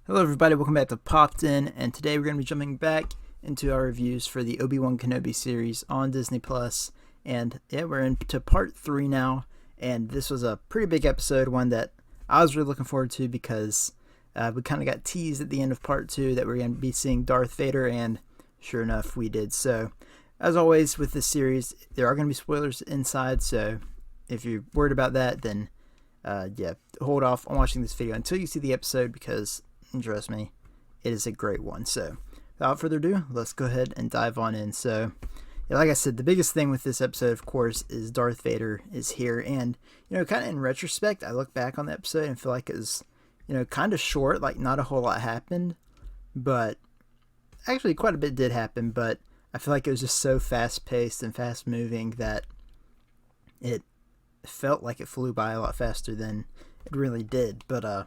Hello everybody, welcome back to Popped In, and today we're going to be jumping back into our reviews for the Obi-Wan Kenobi series on Disney+. And yeah, we're into part 3 now, and this was a pretty big episode, one that I was really looking forward to because we kind of got teased at the end of part 2 that we're going to be seeing Darth Vader, and sure enough, we did. So, as always with this series, there are going to be spoilers inside, so if you're worried about that, then hold off on watching this video until you see the episode because, trust me, it is a great one. So, without further ado, let's go ahead and dive on in. So, like I said, the biggest thing with this episode, of course, is Darth Vader is here. And, kind of in retrospect, I look back on the episode and feel like it was, kind of short, like not a whole lot happened. But, actually, quite a bit did happen. But I feel like it was just so fast-paced and fast-moving that it felt like it flew by a lot faster than it really did. But,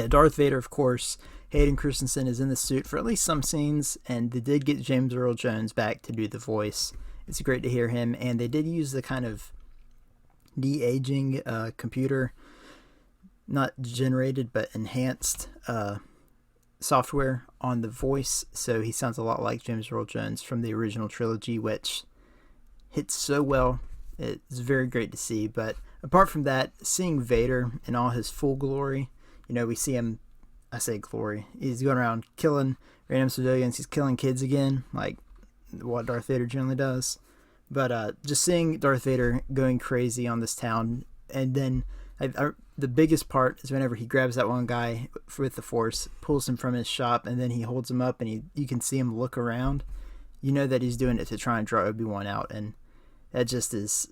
Darth Vader, of course, Hayden Christensen is in the suit for at least some scenes, and they did get James Earl Jones back to do the voice. It's great to hear him, and they did use the kind of de-aging computer, not generated, but enhanced software on the voice, so he sounds a lot like James Earl Jones from the original trilogy, which hits so well. It's very great to see. But apart from that, seeing Vader in all his full glory, we see him, I say glory, he's going around killing random civilians, he's killing kids again, like what Darth Vader generally does. But just seeing Darth Vader going crazy on this town, and then the biggest part is whenever he grabs that one guy with the Force, pulls him from his shop, and then he holds him up, and you can see him look around. You know that he's doing it to try and draw Obi-Wan out, and that just is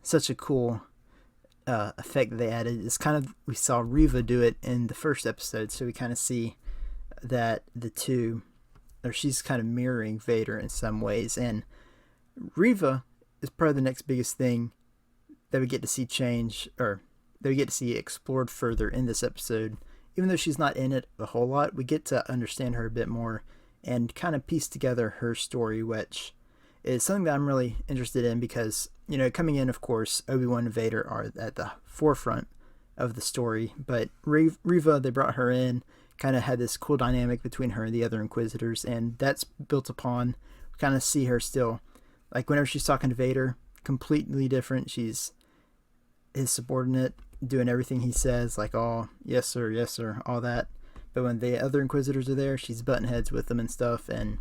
such a cool effect that they added. It's kind of, we saw Reva do it in the first episode, so we kind of see that the two, or she's kind of mirroring Vader in some ways, and Reva is probably the next biggest thing that we get to see change, or that we get to see explored further in this episode. Even though she's not in it a whole lot, we get to understand her a bit more and kind of piece together her story, which is something that I'm really interested in because, coming in, of course, Obi-Wan and Vader are at the forefront of the story, but Reva, they brought her in, kind of had this cool dynamic between her and the other Inquisitors, and that's built upon, we kind of see her still, like whenever she's talking to Vader, completely different. She's his subordinate, doing everything he says, like, oh, yes sir, all that. But when the other Inquisitors are there, she's butting heads with them and stuff, and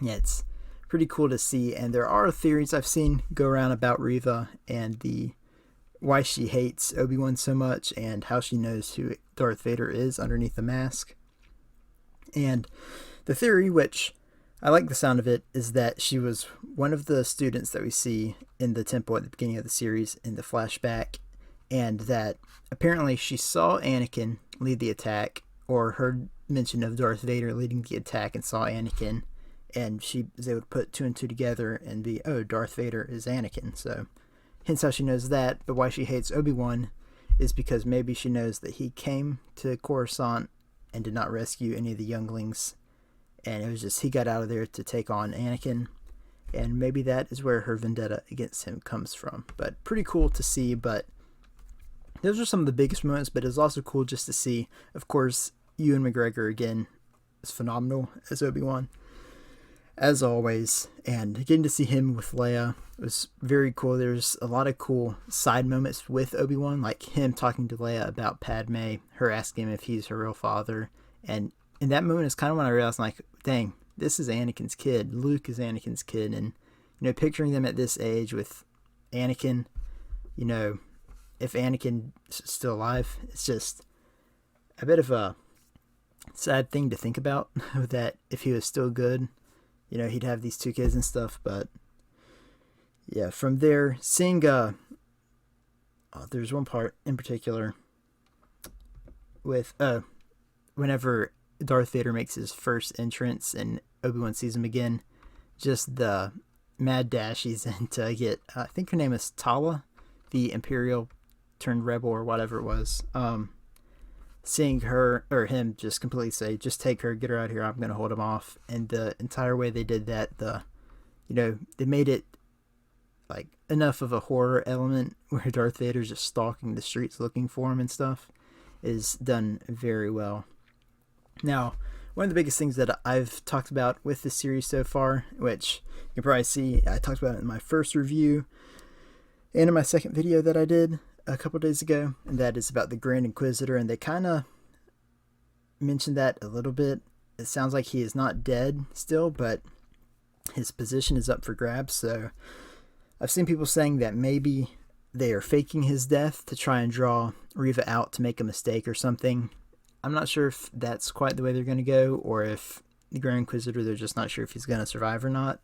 it's pretty cool to see. And there are theories I've seen go around about Reva and why she hates Obi-Wan so much and how she knows who Darth Vader is underneath the mask. And the theory, which I like the sound of it, is that she was one of the students that we see in the temple at the beginning of the series in the flashback, and that apparently she saw Anakin lead the attack, or heard mention of Darth Vader leading the attack and saw Anakin, and she was able to put two and two together and be, oh, Darth Vader is Anakin. So, hence how she knows that. But why she hates Obi-Wan is because maybe she knows that he came to Coruscant and did not rescue any of the younglings, and it was just he got out of there to take on Anakin, and maybe that is where her vendetta against him comes from. But pretty cool to see. But those are some of the biggest moments, but it's also cool just to see, of course, Ewan McGregor again is phenomenal as Obi-Wan, as always, and getting to see him with Leia was very cool. There's a lot of cool side moments with Obi-Wan, like him talking to Leia about Padme, her asking him if he's her real father, and in that moment is kind of when I realized, like, dang, this is Anakin's kid. Luke is Anakin's kid, and picturing them at this age with Anakin, if Anakin is still alive, it's just a bit of a sad thing to think about. That if he was still good, he'd have these two kids and stuff. But yeah, from there, seeing there's one part in particular with whenever Darth Vader makes his first entrance and Obi-Wan sees him again, just the mad dash he's in to get, I think her name is Tala, the Imperial turned rebel or whatever it was. Seeing her, or him, just completely say, just take her, get her out of here, I'm going to hold him off. And the entire way they did that, they made it like enough of a horror element where Darth Vader's just stalking the streets looking for him and stuff. is done very well. Now, one of the biggest things that I've talked about with this series so far, which you can probably see I talked about in my first review and in my second video that I did a couple days ago, and that is about the Grand Inquisitor, and they kind of mentioned that a little bit. It sounds like he is not dead still, but his position is up for grabs. So I've seen people saying that maybe they are faking his death to try and draw Reva out to make a mistake or something. I'm not sure if that's quite the way they're going to go, or if the Grand Inquisitor, they're just not sure if he's going to survive or not.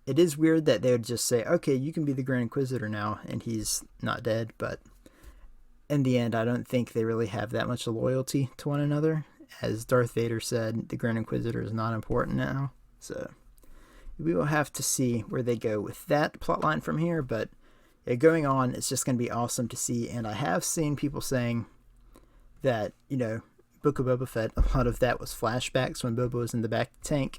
It is weird that they would just say, okay, you can be the Grand Inquisitor now, and he's not dead, but in the end, I don't think they really have that much loyalty to one another. As Darth Vader said, the Grand Inquisitor is not important now, so we will have to see where they go with that plotline from here, but yeah, going on, it's just going to be awesome to see, and I have seen people saying that, Book of Boba Fett, a lot of that was flashbacks when Boba was in the back tank.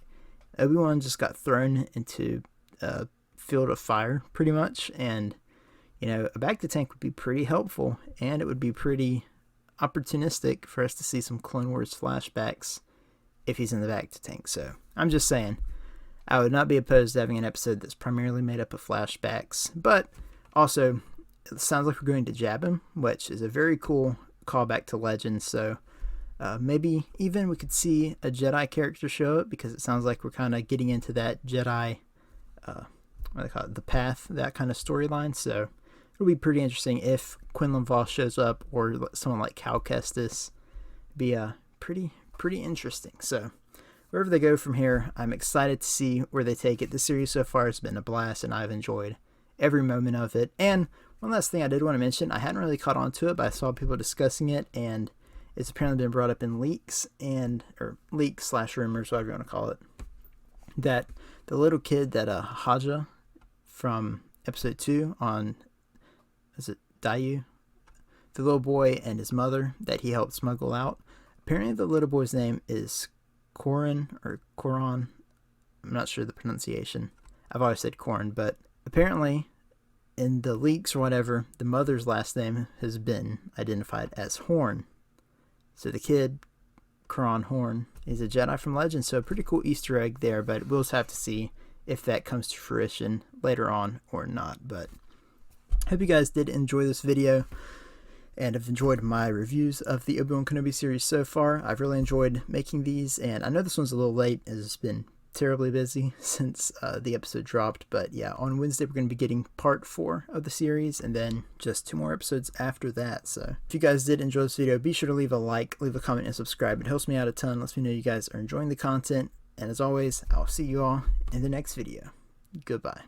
Obi-Wan just got thrown into a field of fire, pretty much, and, a back to tank would be pretty helpful, and it would be pretty opportunistic for us to see some Clone Wars flashbacks if he's in the back to tank. So, I'm just saying, I would not be opposed to having an episode that's primarily made up of flashbacks, but also, it sounds like we're going to jab him, which is a very cool callback to Legends, so maybe even we could see a Jedi character show up, because it sounds like we're kind of getting into that Jedi, what do they call it, the Path, that kind of storyline, so it'll be pretty interesting if Quinlan Vos shows up, or someone like Cal Kestis. Be pretty interesting, so wherever they go from here, I'm excited to see where they take it. This series so far has been a blast, and I've enjoyed every moment of it. And one last thing I did want to mention, I hadn't really caught on to it, but I saw people discussing it, and it's apparently been brought up in leaks, or leaks/rumors, whatever you want to call it, that the little kid that Haja from episode 2 on, is it Dayu? The little boy and his mother that he helped smuggle out. Apparently the little boy's name is Corin, or Coron. I'm not sure the pronunciation. I've always said Corin, but apparently in the leaks or whatever, the mother's last name has been identified as Horn. So the kid, Coron Horn, is a Jedi from Legends, so a pretty cool Easter egg there, but we'll just have to see if that comes to fruition later on or not. But hope you guys did enjoy this video and have enjoyed my reviews of the Obi-Wan Kenobi series so far. I've really enjoyed making these, and I know this one's a little late as it's been terribly busy since the episode dropped, but yeah, on Wednesday we're going to be getting part 4 of the series, and then just 2 more episodes after that. So if you guys did enjoy this video, be sure to leave a like, leave a comment, and subscribe. It helps me out a ton, lets me know you guys are enjoying the content, and as always, I'll see you all in the next video. Goodbye.